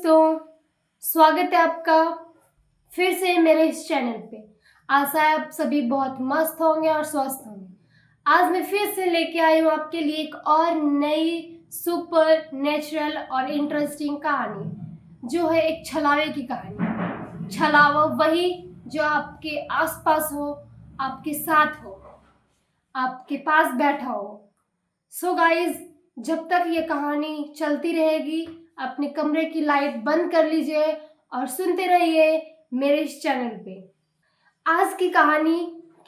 दोस्तों, स्वागत है आपका फिर से मेरे इस चैनल पे। आशा है आप सभी बहुत मस्त होंगे और स्वस्थ होंगे। आज मैं फिर से लेके आई हूँ आपके लिए एक और नई सुपर नेचुरल और इंटरेस्टिंग कहानी, जो है एक छलावे की कहानी। छलावा वही जो आपके आसपास हो, आपके साथ हो, आपके पास बैठा हो। सो गाइज, जब तक ये कहानी चलती रहेगी अपने कमरे की लाइट बंद कर लीजिए और सुनते रहिए मेरे इस चैनल पे। आज की कहानी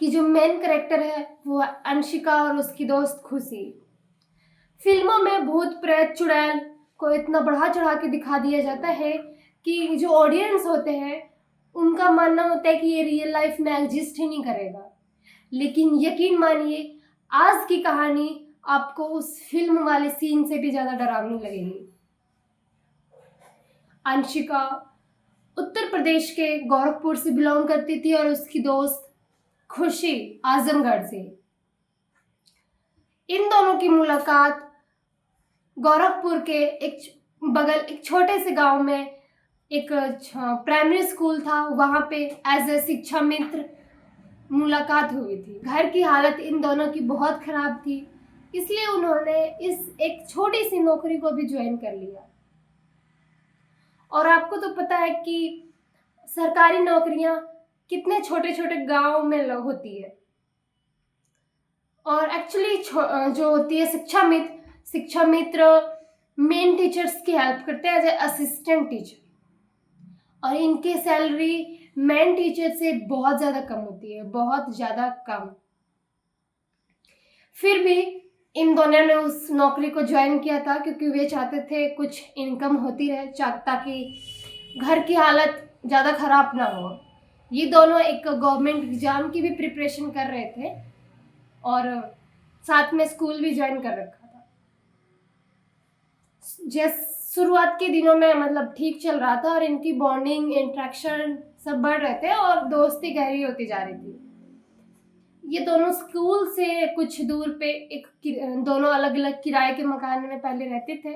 की जो मेन कैरेक्टर है वो है अंशिका और उसकी दोस्त खुशी। फिल्मों में भूत प्रेत चुड़ैल को इतना बढ़ा चढ़ा के दिखा दिया जाता है कि जो ऑडियंस होते हैं उनका मानना होता है कि ये रियल लाइफ में एग्जिस्ट ही नहीं करेगा। लेकिन यकीन मानिए, आज की कहानी आपको उस फिल्म वाले सीन से भी ज़्यादा डरावनी लगेगी। अंशिका उत्तर प्रदेश के गोरखपुर से बिलोंग करती थी और उसकी दोस्त खुशी आजमगढ़ से। इन दोनों की मुलाकात गोरखपुर के एक छोटे से गांव में एक प्राइमरी स्कूल था, वहां पे एज ए शिक्षा मित्र मुलाकात हुई थी। घर की हालत इन दोनों की बहुत खराब थी, इसलिए उन्होंने इस एक छोटी सी नौकरी को भी ज्वाइन कर लिया। और आपको तो पता है कि सरकारी नौकरियां कितने छोटे छोटे गांव में होती है। और एक्चुअली जो होती है शिक्षा मित्र मेन टीचर्स की हेल्प करते हैं एज ए असिस्टेंट टीचर, और इनकी सैलरी मेन टीचर से बहुत ज़्यादा कम होती है, बहुत ज़्यादा कम। फिर भी इन दोनों ने उस नौकरी को ज्वाइन किया था क्योंकि वे चाहते थे कुछ इनकम होती रहे, ताकि घर की हालत ज़्यादा ख़राब ना हो। ये दोनों एक गवर्नमेंट एग्ज़ाम की भी प्रिपरेशन कर रहे थे और साथ में स्कूल भी ज्वाइन कर रखा था। जैसे शुरुआत के दिनों में मतलब ठीक चल रहा था और इनकी बॉन्डिंग इंट्रैक्शन सब बढ़ रहे थे और दोस्ती गहरी होती जा रही थी। ये दोनों स्कूल से कुछ दूर पे दोनों अलग अलग किराए के मकान में पहले रहते थे,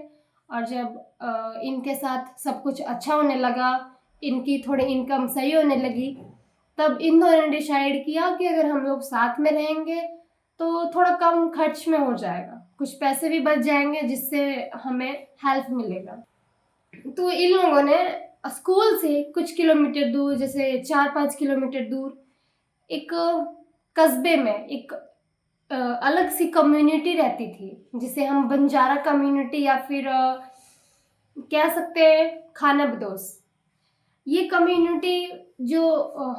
और जब इनके साथ सब कुछ अच्छा होने लगा, इनकी थोड़ी इनकम सही होने लगी, तब इन दोनों ने डिसाइड किया कि अगर हम लोग साथ में रहेंगे तो थोड़ा कम खर्च में हो जाएगा, कुछ पैसे भी बच जाएंगे जिससे हमें हेल्प मिलेगा। तो इन लोगों ने स्कूल से कुछ किलोमीटर दूर, जैसे 4-5 किलोमीटर दूर, एक कस्बे में एक अलग सी कम्युनिटी रहती थी, जिसे हम बंजारा कम्युनिटी या फिर कह सकते हैं खाना बदोश। ये कम्युनिटी जो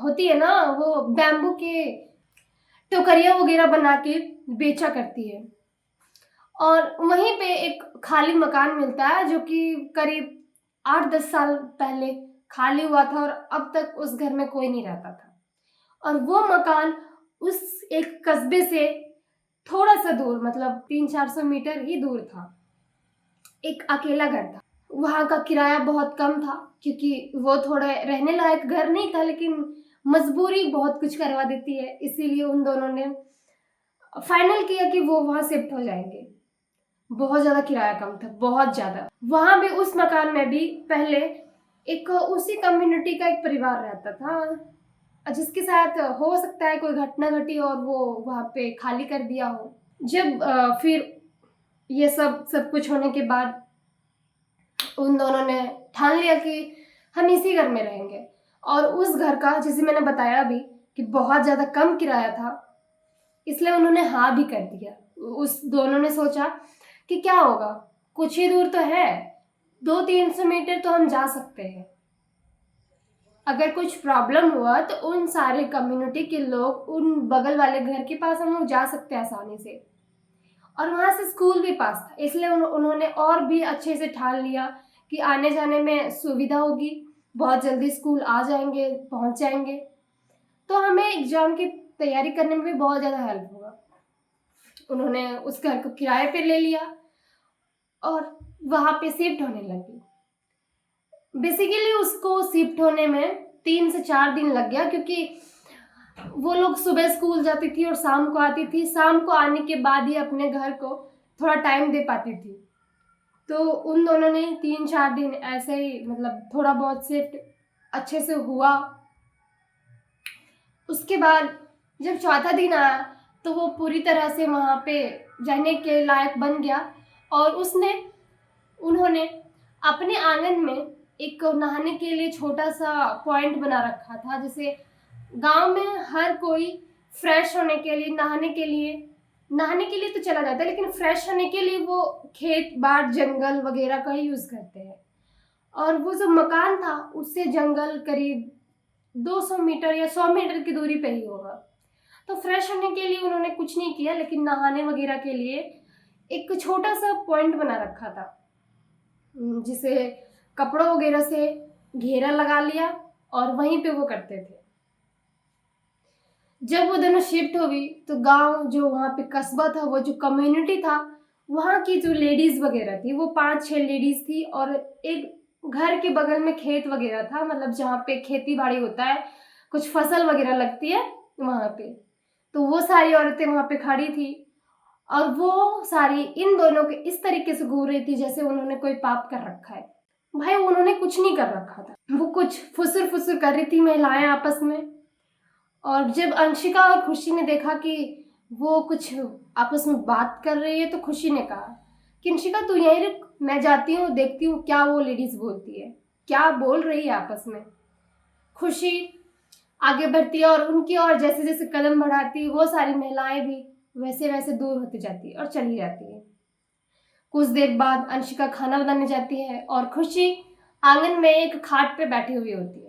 होती है ना, वो बैम्बू के टोकरिया वगैरह बना के बेचा करती है। और वहीं पे एक खाली मकान मिलता है जो कि करीब 8-10 साल पहले खाली हुआ था और अब तक उस घर में कोई नहीं रहता था। और वो मकान उस एक कस्बे से थोड़ा सा दूर, मतलब 300-400 मीटर ही दूर था, एक अकेला घर था। वहाँ का किराया बहुत कम था क्योंकि वो थोड़ा रहने लायक घर नहीं था, लेकिन मजबूरी बहुत कुछ करवा देती है, इसीलिए उन दोनों ने फाइनल किया कि वो वहाँ शिफ्ट हो जाएंगे। बहुत ज़्यादा किराया कम था, बहुत ज़्यादा। वहाँ भी उस मकान में भी पहले एक उसी कम्युनिटी का एक परिवार रहता था, जिसके साथ हो सकता है कोई घटना घटी और वो वहाँ पे खाली कर दिया हो। जब फिर ये सब कुछ होने के बाद उन दोनों ने ठान लिया कि हम इसी घर में रहेंगे। और उस घर का, जैसे मैंने बताया अभी, कि बहुत ज़्यादा कम किराया था, इसलिए उन्होंने हाँ भी कर दिया। उस दोनों ने सोचा कि क्या होगा, कुछ ही दूर तो है, 200-300 मीटर तो हम जा सकते हैं। अगर कुछ प्रॉब्लम हुआ तो उन सारे कम्युनिटी के लोग उन बगल वाले घर के पास हम लोग जा सकते हैं आसानी से, और वहाँ से स्कूल भी पास था, इसलिए उन्होंने और भी अच्छे से ठान लिया कि आने जाने में सुविधा होगी, बहुत जल्दी स्कूल आ जाएंगे, पहुँच जाएंगे, तो हमें एग्ज़ाम की तैयारी करने में भी बहुत ज़्यादा हेल्प होगा। उन्होंने उस घर को किराए पे ले लिया और वहाँ पे शिफ्ट होने लगी। बेसिकली उसको शिफ्ट होने में 3 से 4 दिन लग गया, क्योंकि वो लोग सुबह स्कूल जाती थी और शाम को आती थी। शाम को आने के बाद ही अपने घर को थोड़ा टाइम दे पाती थी, तो उन दोनों ने 3-4 दिन ऐसे ही मतलब थोड़ा बहुत शिफ्ट अच्छे से हुआ। उसके बाद जब चौथा दिन आया तो वो पूरी तरह से वहाँ पे रहने के लायक बन गया और उन्होंने अपने आंगन में एक नहाने के लिए छोटा सा पॉइंट बना रखा था। जैसे गांव में हर कोई फ्रेश होने के लिए नहाने के लिए तो चला जाता है, लेकिन फ्रेश होने के लिए वो खेत बाट जंगल वगैरह का ही यूज़ करते हैं। और वो जो मकान था उससे जंगल करीब 200 मीटर या 100 मीटर की दूरी पे ही होगा। तो फ्रेश होने के लिए उन्होंने कुछ नहीं किया, लेकिन नहाने वगैरह के लिए एक छोटा सा पॉइंट बना रखा था, जिसे कपड़ों वगैरह से घेरा लगा लिया और वहीं पे वो करते थे। जब वो दोनों शिफ्ट हुई तो गांव जो वहाँ पे कस्बा था, वो जो कम्युनिटी था, वहाँ की जो लेडीज वगैरह थी वो 5-6 लेडीज थी और एक घर के बगल में खेत वगैरह था, मतलब जहाँ पे खेती बाड़ी होता है, कुछ फसल वगैरह लगती है वहाँ पे। तो वो सारी औरतें वहाँ पे खड़ी थी और वो सारी इन दोनों के इस तरीके से घूर रही थी जैसे उन्होंने कोई पाप कर रखा है। भाई उन्होंने कुछ नहीं कर रखा था, वो कुछ फुसुर फुसुर कर रही थी महिलाएं आपस में। और जब अंशिका और खुशी ने देखा कि वो कुछ आपस में बात कर रही है तो खुशी ने कहा कि अंशिका तू यहीं रुक, मैं जाती हूँ देखती हूँ क्या वो लेडीज बोलती है, क्या बोल रही है आपस में। खुशी आगे बढ़ती है और उनकी और जैसे जैसे कदम बढ़ाती वो सारी महिलाएं भी वैसे वैसे दूर होती जाती है और चली जाती है। कुछ देर बाद अंशिका खाना बनाने जाती है और खुशी आंगन में एक खाट पे बैठी हुई होती है।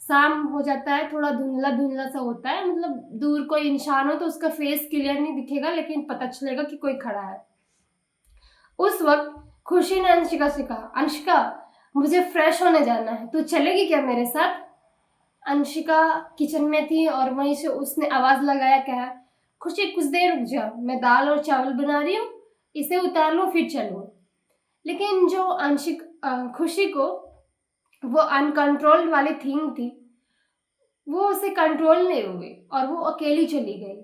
शाम हो जाता है, थोड़ा धुंधला धुंधला सा होता है, मतलब दूर कोई इंसान हो तो उसका फेस क्लियर नहीं दिखेगा, लेकिन पता चलेगा कि कोई खड़ा है। उस वक्त खुशी ने अंशिका से कहा, अंशिका मुझे फ्रेश होने जाना है, तू चलेगी क्या मेरे साथ? अंशिका किचन में थी और वहीं से उसने आवाज लगाया, कहा खुशी कुछ देर रुक जा, मैं दाल और चावल बना रही हूँ, इसे उतार लूँ फिर चलूँ। लेकिन जो खुशी को वो अनकंट्रोल्ड वाली थिंग थी, वो उसे कंट्रोल नहीं हुई और वो अकेली चली गई।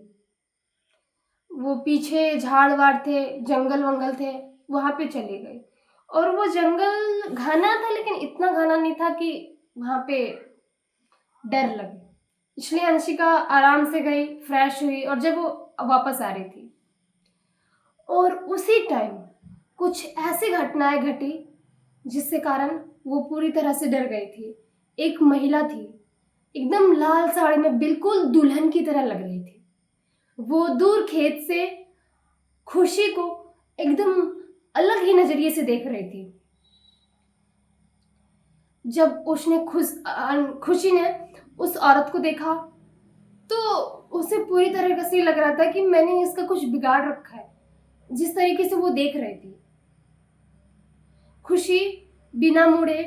वो पीछे झाड़ वाड़ थे, जंगल वंगल थे, वहां पे चली गई। और वो जंगल घना था लेकिन इतना घना नहीं था कि वहां पे डर लगे। इसलिए अंशिका आराम से गई, फ्रेश हुई और जब वो वापस आ रही थी और उसी टाइम कुछ ऐसी घटनाएं घटी जिससे कारण वो पूरी तरह से डर गई थी। एक महिला थी, एकदम लाल साड़ी में, बिल्कुल दुल्हन की तरह लग रही थी। वो दूर खेत से खुशी को एकदम अलग ही नजरिए से देख रही थी। जब खुशी ने उस औरत को देखा तो उसे पूरी तरह से लग रहा था कि मैंने इसका कुछ बिगाड़ रखा है, जिस तरीके से वो देख रही थी। खुशी बिना मुड़े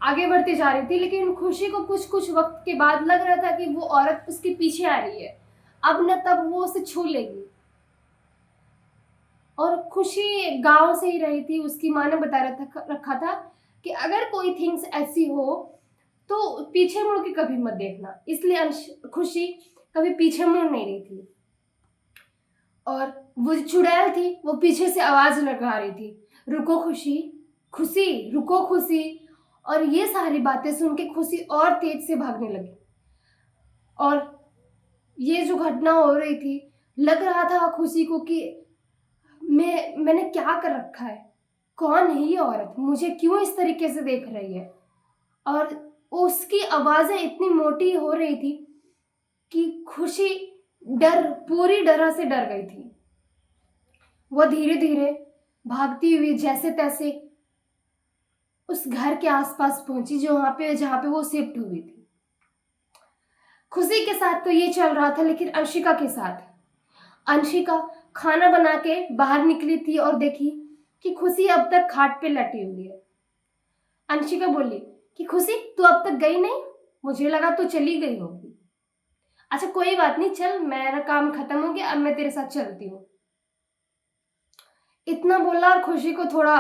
आगे बढ़ती जा रही थी, लेकिन खुशी को कुछ कुछ वक्त के बाद लग रहा था कि वो औरत उसके पीछे आ रही है, अब न तब वो उसे छू लेगी। और खुशी गांव से ही रही थी, उसकी माँ ने बता रखा था कि अगर कोई थिंग्स ऐसी हो तो पीछे मुड़ के कभी मत देखना, इसलिए खुशी कभी पीछे मुड़ नहीं रही थी। और वो चुड़ैल थी, वो पीछे से आवाज लगा रही थी, रुको खुशी, खुशी रुको खुशी। और ये सारी बातें सुन के खुशी और तेज से भागने लगी। और ये जो घटना हो रही थी, लग रहा था खुशी को कि मैंने क्या कर रखा है, कौन है ये औरत, मुझे क्यों इस तरीके से देख रही है। और उसकी आवाजें इतनी मोटी हो रही थी कि खुशी पूरी तरह से डर गई थी। वो धीरे धीरे भागती हुई जैसे तैसे उस घर के आसपास पहुंची जहां पे वो शिफ्ट हुई थी। खुशी के साथ तो ये चल रहा था, लेकिन अंशिका खाना बना के बाहर निकली थी और देखी कि खुशी अब तक खाट पे लेटी हुई है। अंशिका बोली कि खुशी तू अब तक गई नहीं, मुझे लगा तू चली गई होगी। अच्छा कोई बात नहीं, चल मेरा काम खत्म हो गया, अब मैं तेरे साथ चलती हूँ। इतना बोला और खुशी को थोड़ा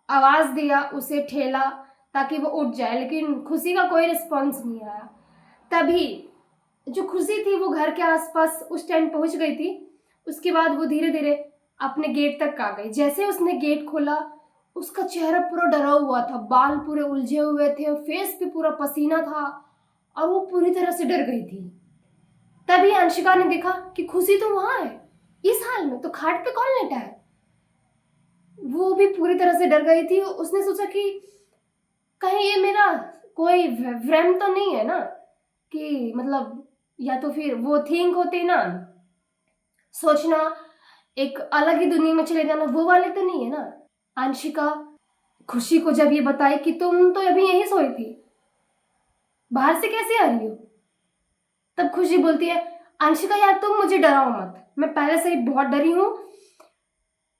आवाज दिया, उसे ठेला ताकि वो उठ जाए, लेकिन खुशी का कोई रिस्पॉन्स नहीं आया। तभी जो खुशी थी वो घर के आसपास उस टाइम पहुंच गई थी। उसके बाद वो धीरे धीरे अपने गेट तक आ गई। जैसे उसने गेट खोला, उसका चेहरा पूरा डरा हुआ था, बाल पूरे उलझे हुए थे, फेस पे पूरा पसीना था और वो पूरी तरह से डर गई थी। तभी अंशिका ने देखा कि खुशी तो वहां है, इस हाल में तो खाट पे कौन लेटा है। वो भी पूरी तरह से डर गई थी। उसने सोचा कि कहीं ये मेरा कोई भ्रम तो नहीं है ना, कि मतलब या तो फिर वो थिंक होते ना, सोचना, एक अलग ही दुनिया में चले जाना, वो वाले तो नहीं है ना। अंशिका खुशी को जब ये बताई कि तुम तो अभी यहीं सोई थी, बाहर से कैसे आ रही हो, तब खुशी बोलती है, अंशिका यार तुम मुझे डराओ मत, मैं पहले से ही बहुत डरी हूँ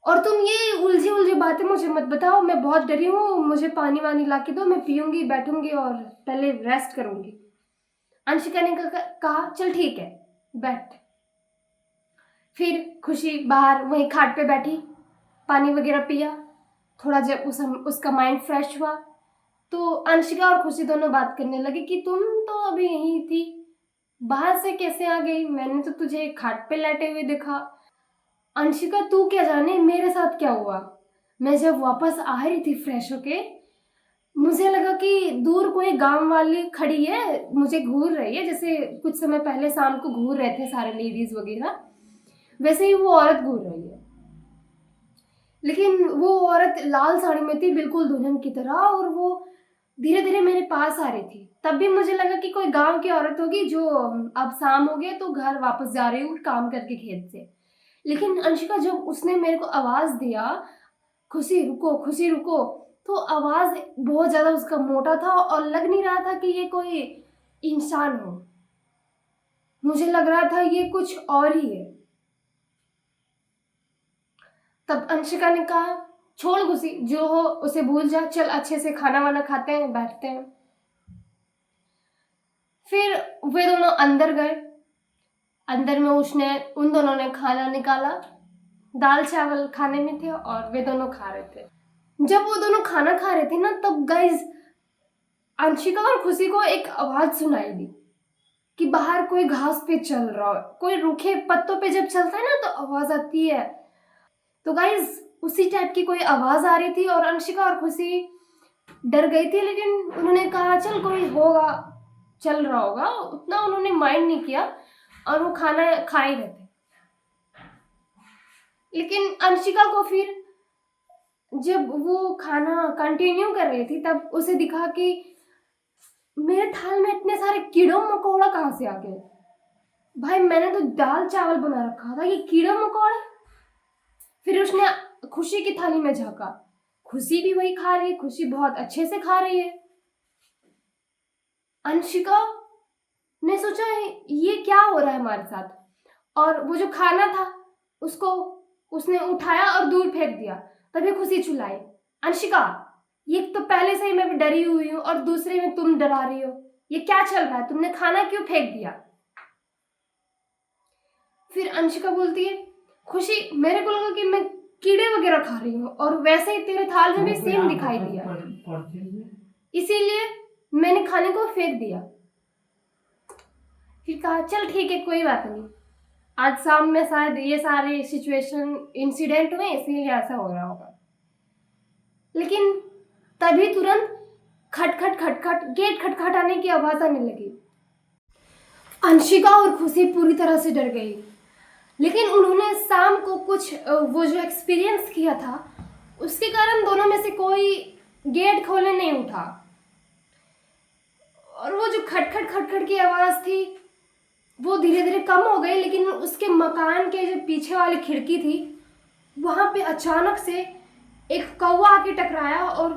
और तुम ये उलझी उलझी बातें मुझे मत बताओ, मैं बहुत डरी हूँ, मुझे पानी वानी ला के दो, मैं पीऊंगी, बैठूंगी और पहले रेस्ट करूंगी। अंशिका ने कहा चल ठीक है बैठ। फिर खुशी बाहर वहीं खाट पे बैठी, पानी वगैरह पिया, थोड़ा जब उसका माइंड फ्रेश हुआ तो अंशिका और खुशी दोनों बात करने लगे कि तुम तो अभी यहीं थी, बाहर से कैसे आ गई, मैंने तो तुझे खाट पे लेटे हुए देखा। अंशिका तू क्या जाने मेरे साथ क्या हुआ, मैं जब वापस आ रही थी फ्रेश होके, मुझे लगा कि दूर कोई गांव वाली खड़ी है, मुझे घूर रही है, जैसे कुछ समय पहले शाम को घूर रहे थे सारे लेडीज वगैरह, वैसे ही वो औरत घूर रही है। लेकिन वो औरत लाल साड़ी में थी, बिल्कुल दुल्हन की तरह, और वो धीरे धीरे मेरे पास आ रही थी। तब भी मुझे लगा कि कोई गांव की औरत होगी जो अब शाम हो गया तो घर वापस जा रही हूँ काम करके खेत से। लेकिन अंशिका जब उसने मेरे को आवाज दिया, खुशी रुको खुशी रुको, तो आवाज बहुत ज्यादा उसका मोटा था और लग नहीं रहा था कि ये कोई इंसान हो, मुझे लग रहा था ये कुछ और ही है। तब अंशिका ने कहा छोड़ खुशी, जो हो उसे भूल जा, चल अच्छे से खाना वाना खाते हैं, बैठते हैं। फिर वे दोनों अंदर गए। अंदर में उसने उन दोनों ने खाना निकाला, दाल चावल खाने में थे और वे दोनों खा रहे थे। जब वो दोनों खाना खा रहे थे ना, तब गाइस अंशिका और खुशी को एक आवाज सुनाई दी कि बाहर कोई घास पे चल रहा हो, कोई रूखे पत्तों पे जब चलता है ना तो आवाज आती है। तो गाइस उसी टाइप की कोई आवाज आ रही थी और अंशिका और खुशी डर गई थी, लेकिन उन्होंने कहा चल कोई होगा, चल रहा होगा, उतना उन्होंने माइंड नहीं किया और वो खाना खा ही रहे थे। लेकिन अंशिका को फिर जब वो खाना कंटिन्यू कर रही थी तब उसे दिखा कि मेरे थाल में इतने सारे कीड़ों मकोड़ा कहाँ से आ गए। भाई मैंने तो दाल चावल बना रखा था, ये कीड़ा मकोड़ा। फिर उसने खुशी की थाली में झांका, खुशी भी वही खा रही है, खुशी बहुत अच्छे से खा रही है। अंशिका ने सोचा ये क्या हो रहा है हमारे साथ, और वो जो खाना था उसको उसने उठाया और दूर फेंक दिया। तभी खुशी चिल्लाई, अंशिका ये तो पहले से ही मैं डरी हुई हूँ और दूसरे में तुम डरा रही हो, ये क्या चल रहा है, तुमने खाना क्यों फेंक दिया। फिर अंशिका बोलती है, खुशी मेरे को लगा कि मैं कीड़े वगैरह खा रही हूँ और वैसे ही तेरे थाल में भी सेम दिखाई दिया, इसीलिए मैंने खाने को फेंक दिया। फिर कहा चल ठीक है कोई बात नहीं, आज शाम में शायद ये सारे सिचुएशन इंसिडेंट हुए इसीलिए ऐसा हो रहा होगा। लेकिन तभी तुरंत खटखट खटखट गेट खटखटाने की आवाज आने लगी। अंशिका और खुशी पूरी तरह से डर गई, लेकिन उन्होंने शाम को कुछ वो जो एक्सपीरियंस किया था उसके कारण दोनों में से कोई गेट खोलने नहीं उठा। और वो जो खटखट खटखट की आवाज थी वो धीरे धीरे कम हो गई, लेकिन उसके मकान के जो पीछे वाली खिड़की थी वहां पे अचानक से एक कौवा आके टकराया और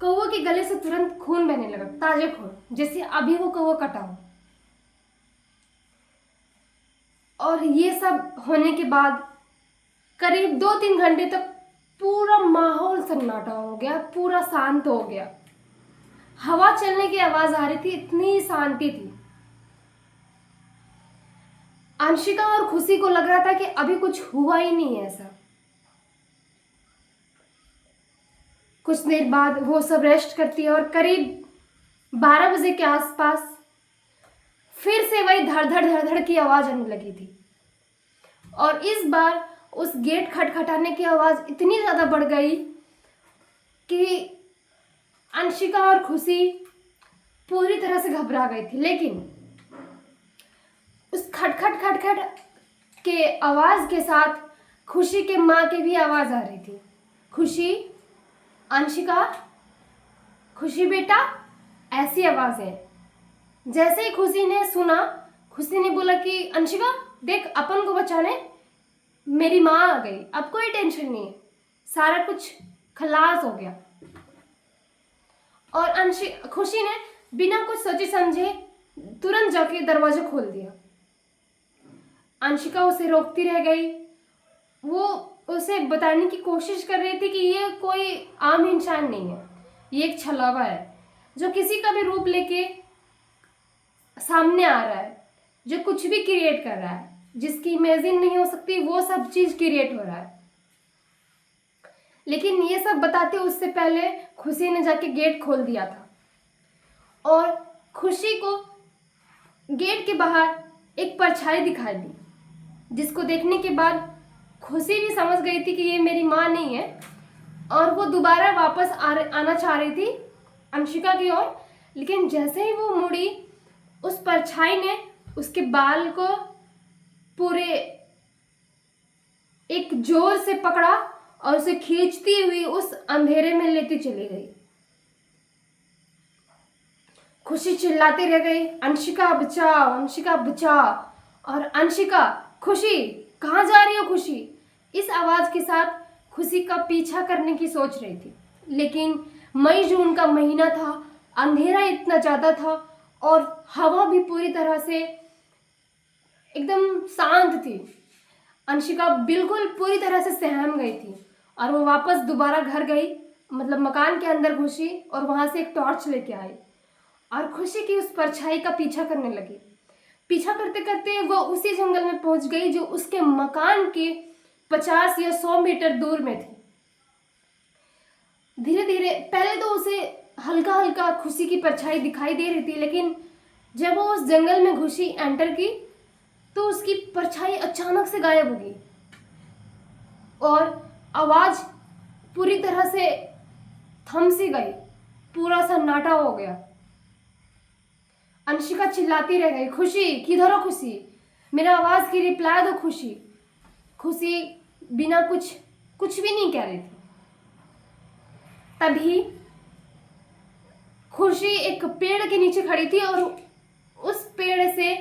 कौवे के गले से तुरंत खून बहने लगा, ताजे खून, जैसे अभी वो कौवा कटा हो। और ये सब होने के बाद करीब 2-3 घंटे तक पूरा माहौल सन्नाटा हो गया, पूरा शांत हो गया, हवा चलने की आवाज आ रही थी, इतनी शांति थी। अंशिका और खुशी को लग रहा था कि अभी कुछ हुआ ही नहीं है ऐसा। कुछ देर बाद वो सब रेस्ट करती है और करीब 12 बजे के आसपास फिर से वही धड़ धड़ की आवाज आने लगी थी। और इस बार उस गेट खटखटाने की आवाज़ इतनी ज़्यादा बढ़ गई कि अंशिका और खुशी पूरी तरह से घबरा गई थी। लेकिन उस खटखट खटखट के आवाज़ के साथ खुशी के माँ की भी आवाज़ आ रही थी। खुशी, अंशिका, खुशी बेटा, ऐसी आवाज़ है। जैसे ही खुशी ने सुना, खुशी ने बोला कि अंशिका देख, अपन को बचाने मेरी माँ आ गई, अब कोई टेंशन नहीं है, सारा कुछ खलास हो गया। और खुशी ने बिना कुछ सोचे समझे तुरंत जाके दरवाजा खोल दिया। अंशिका उसे रोकती रह गई। वो उसे बताने की कोशिश कर रही थी कि ये कोई आम इंसान नहीं है, ये एक छलावा है जो किसी का भी रूप लेके सामने आ रहा है, जो कुछ भी क्रिएट कर रहा है, जिसकी इमेजिन नहीं हो सकती वो सब चीज क्रिएट हो रहा है। लेकिन ये सब बताते उससे पहले खुशी ने जाके गेट खोल दिया था और खुशी को गेट के बाहर एक परछाई दिखाई दी, जिसको देखने के बाद खुशी भी समझ गई थी कि ये मेरी माँ नहीं है और वो दोबारा वापस आना चाह रही थी अंशिका की ओर। लेकिन जैसे ही वो मुड़ी, उस परछाई ने उसके बाल को पूरे एक जोर से पकड़ा और उसे खींचती हुई उस अंधेरे में लेती चली गई। खुशी चिल्लाती रह गई, अंशिका बचाओ, अंशिका बचाओ। और अंशिका, खुशी कहाँ जा रही हो खुशी? इस आवाज के साथ खुशी का पीछा करने की सोच रही थी। लेकिन मई जून का महीना था, अंधेरा इतना ज्यादा था और हवा भी पूरी तरह से एकदम शांत थी। अंशिका बिल्कुल पूरी तरह से सहम गई थी और वो वापस दोबारा घर गई, मतलब मकान के अंदर घुसी और वहां से एक टॉर्च लेके आई और खुशी की उस परछाई का पीछा करने लगी। पीछा करते करते वो उसी जंगल में पहुंच गई जो उसके मकान के 50 या 100 मीटर दूर में थी। धीरे धीरे पहले तो उसे हल्का हल्का खुशी की परछाई दिखाई दे रही थी, लेकिन जब वो उस जंगल में घुसी, एंटर की, तो उसकी परछाई अचानक से गायब हो गई और आवाज पूरी तरह से थम सी गई, पूरा सन्नाटा हो गया। अंशिका चिल्लाती रह गई, खुशी किधर हो खुशी, मेरा आवाज की रिप्लाई दो खुशी। खुशी बिना कुछ भी नहीं कह रही थी। तभी खुशी एक पेड़ के नीचे खड़ी थी और उस पेड़ से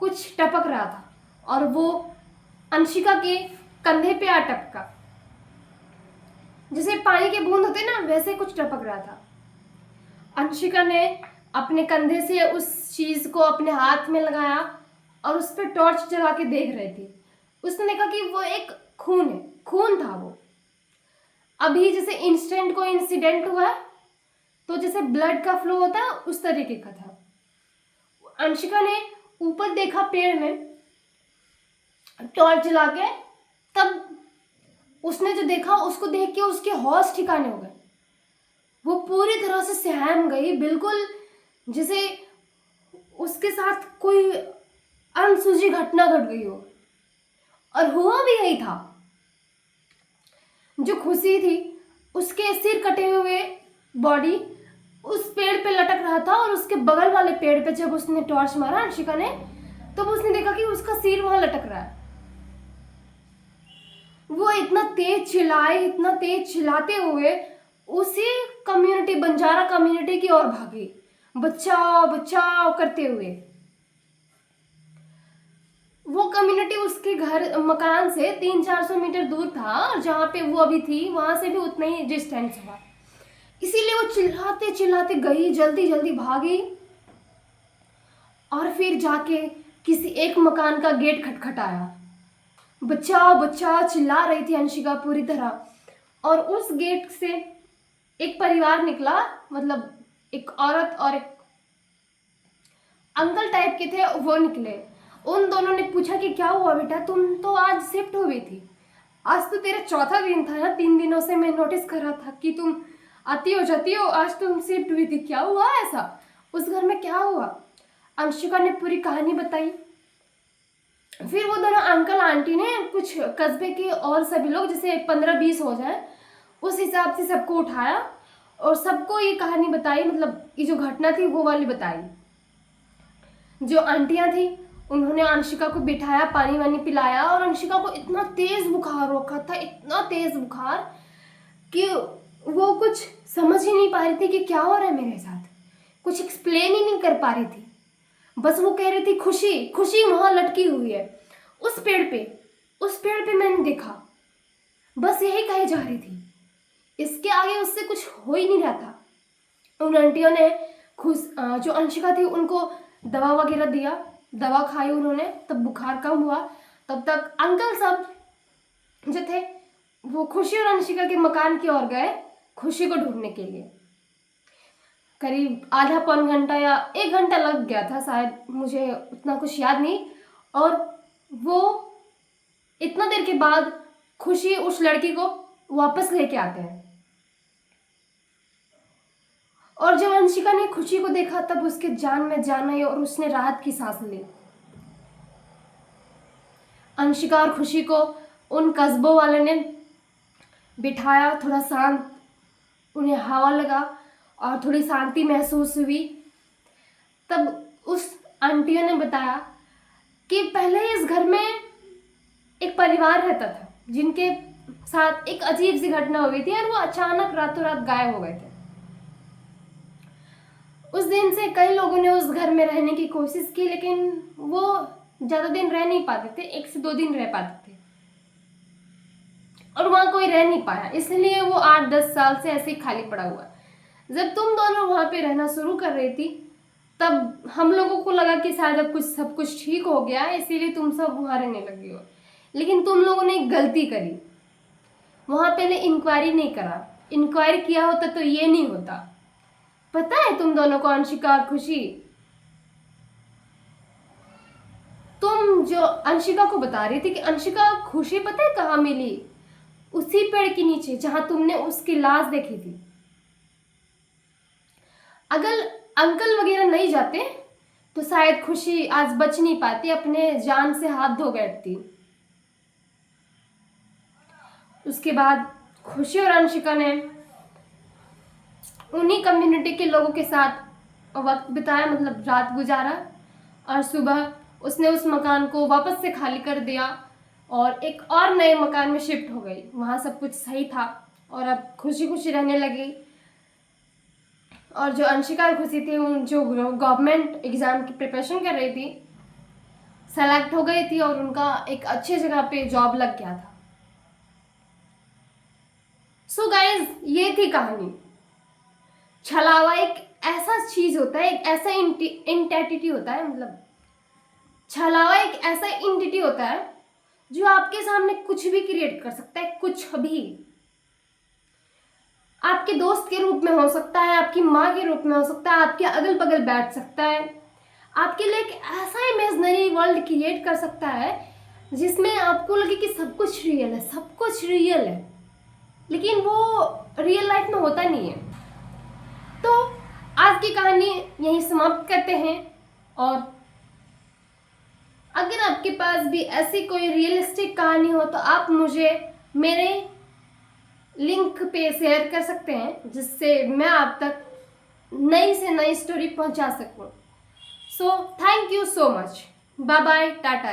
कुछ टपक रहा था और वो अंशिका के कंधे पे आ टपका। जैसे पानी के बूंद होते ना, वैसे कुछ टपक रहा था। अंशिका ने अपने कंधे से उस चीज को अपने हाथ में लगाया और उस पर टॉर्च जला के देख रही थी। उसने देखा कि वो एक खून है, खून था वो। अभी जैसे इंस्टेंट कोई इंसिडेंट हुआ है तो जैसे ब्लड का फ्लो होता है उस तरीके का था। अंशिका ने ऊपर देखा पेड़ में टॉर्च जला के, तब उसने जो देखा उसको देख के उसके होश ठिकाने हो गए। वो पूरी तरह से सहम गई, बिल्कुल जैसे उसके साथ कोई अनसुलझी घटना घट गई हो। और हुआ भी यही था। जो खुशी थी उसके सिर कटे हुए बॉडी उस पेड़ पे लटक रहा था और उसके बगल वाले पेड़ पे जब उसने टॉर्च मारा अंशिका ने, तब उसने देखा कि उसका सिर वहां लटक रहा है। वो इतना तेज चिल्लाए, इतना तेज चिल्लाते हुए उसी कम्युनिटी, बंजारा कम्युनिटी की ओर भागी, बचाओ बचाओ करते हुए। वो कम्युनिटी उसके घर मकान से 300-400 मीटर दूर था और जहाँ पे वो अभी थी वहां से भी उतना ही डिस्टेंस हुआ। इसीलिए वो चिल्लाते चिल्लाते गई, जल्दी जल्दी भागी और फिर जाके किसी एक मकान का गेट खटखटाया। बचाओ बचाओ चिल्ला रही थी अंशिका पूरी तरह। और उस गेट से एक परिवार निकला, मतलब एक औरत और एक अंकल टाइप के थे, वो निकले। उन दोनों ने पूछा कि क्या हुआ बेटा, तुम तो आज शिफ्ट हो गई थी, आज तो तेरा चौथा दिन था ना, 3 दिनों से मैं नोटिस कर रहा था कि तुम आती हो जाती हो, आज तुम शिफ्ट हुई थी, क्या हुआ ऐसा, उस घर में क्या हुआ? अंशिका ने पूरी कहानी बताई। फिर वो दोनों अंकल आंटी ने कुछ कस्बे के और सभी लोग, जैसे 15-20 हो जाए, उस हिसाब से सबको उठाया और सबको ये कहानी बताई, मतलब ये जो घटना थी वो वाली बताई। जो आंटियां थी उन्होंने अंशिका को बिठाया, पानी वानी पिलाया, और अंशिका को इतना तेज बुखार रखा था, इतना तेज बुखार कि वो कुछ समझ ही नहीं पा रही थी कि क्या हो रहा है मेरे साथ, कुछ एक्सप्लेन ही नहीं कर पा रही थी। बस वो कह रही थी खुशी, खुशी वहां लटकी हुई है उस पेड़ पे, उस पेड़ पे मैंने देखा, बस यही कही जा रही थी। इसके आगे उससे कुछ हो ही नहीं रहा था। उन आंटियों ने जो अंशिका थी उनको दवा वगैरह दिया, दवा खाई उन्होंने, तब बुखार कम हुआ। तब तक अंकल सब जो थे वो खुशी और अंशिका के मकान की ओर गए खुशी को ढूंढने के लिए। करीब आधा पौन घंटा या 1 घंटा लग गया था शायद, मुझे उतना कुछ याद नहीं। और वो इतना देर के बाद खुशी उस लड़की को वापस लेके आते हैं। और जब अंशिका ने खुशी को देखा तब उसके जान में जान आई और उसने राहत की सांस ली। अंशिका और खुशी को उन कस्बों वाले ने बिठाया, थोड़ा शांत, उन्हें हवा लगा और थोड़ी शांति महसूस हुई। तब उस आंटियों ने बताया कि पहले इस घर में एक परिवार रहता था जिनके साथ एक अजीब सी घटना हुई थी और वो अचानक रातों रात गायब हो गए थे। उस दिन से कई लोगों ने उस घर में रहने की कोशिश की, लेकिन वो ज्यादा दिन रह नहीं पाते थे, 1 से 2 दिन रह पाते थे और वहां कोई रह नहीं पाया, इसलिए वो 8-10 साल से ऐसे ही खाली पड़ा हुआ। जब तुम दोनों वहां पे रहना शुरू कर रही थी तब हम लोगों को लगा कि शायद अब कुछ सब कुछ ठीक हो गया है, इसीलिए तुम सब वहां रहने लगी हो। लेकिन तुम लोगों ने एक गलती करी, वहां पहले इंक्वायरी नहीं करा। इंक्वायरी किया होता तो ये नहीं होता। पता है तुम दोनों को, अंशिका और खुशी, तुम जो अंशिका को बता रही थी कि अंशिका खुशी पता है कहाँ मिली? उसी पेड़ के नीचे जहां तुमने उसकी लाश देखी थी। अगर अंकल वगैरह नहीं जाते तो शायद खुशी आज बच नहीं पाती, अपने जान से हाथ धो बैठती। उसके बाद खुशी और अंशिका ने उन्हीं कम्युनिटी के लोगों के साथ वक्त बिताया, मतलब रात गुजारा, और सुबह उसने उस मकान को वापस से खाली कर दिया और एक और नए मकान में शिफ्ट हो गई। वहाँ सब कुछ सही था और अब खुशी खुशी रहने लगी। और जो अंशिका और खुशी थी, उन जो गवर्नमेंट एग्ज़ाम की प्रिपरेशन कर रही थी, सेलेक्ट हो गई थी और उनका एक अच्छी जगह पे जॉब लग गया था। सो गाइज, ये थी कहानी। छलावा एक ऐसा चीज होता है, एक ऐसा इंटिटी होता है, मतलब छलावा एक ऐसा इंटिटी होता है जो आपके सामने कुछ भी क्रिएट कर सकता है, कुछ भी। आपके दोस्त के रूप में हो सकता है, आपकी माँ के रूप में हो सकता है, आपके अगल बगल बैठ सकता है, आपके लिए एक ऐसा इमेजिनरी वर्ल्ड क्रिएट कर सकता है जिसमें आपको लगे कि सब कुछ रियल है, सब कुछ रियल है, लेकिन वो रियल लाइफ में होता नहीं है। तो आज की कहानी यहीं समाप्त करते हैं। और अगर आपके पास भी ऐसी कोई रियलिस्टिक कहानी हो तो आप मुझे मेरे लिंक पे शेयर कर सकते हैं, जिससे मैं आप तक नई से नई स्टोरी पहुंचा सकूं। So thank you so much, bye bye, Tata.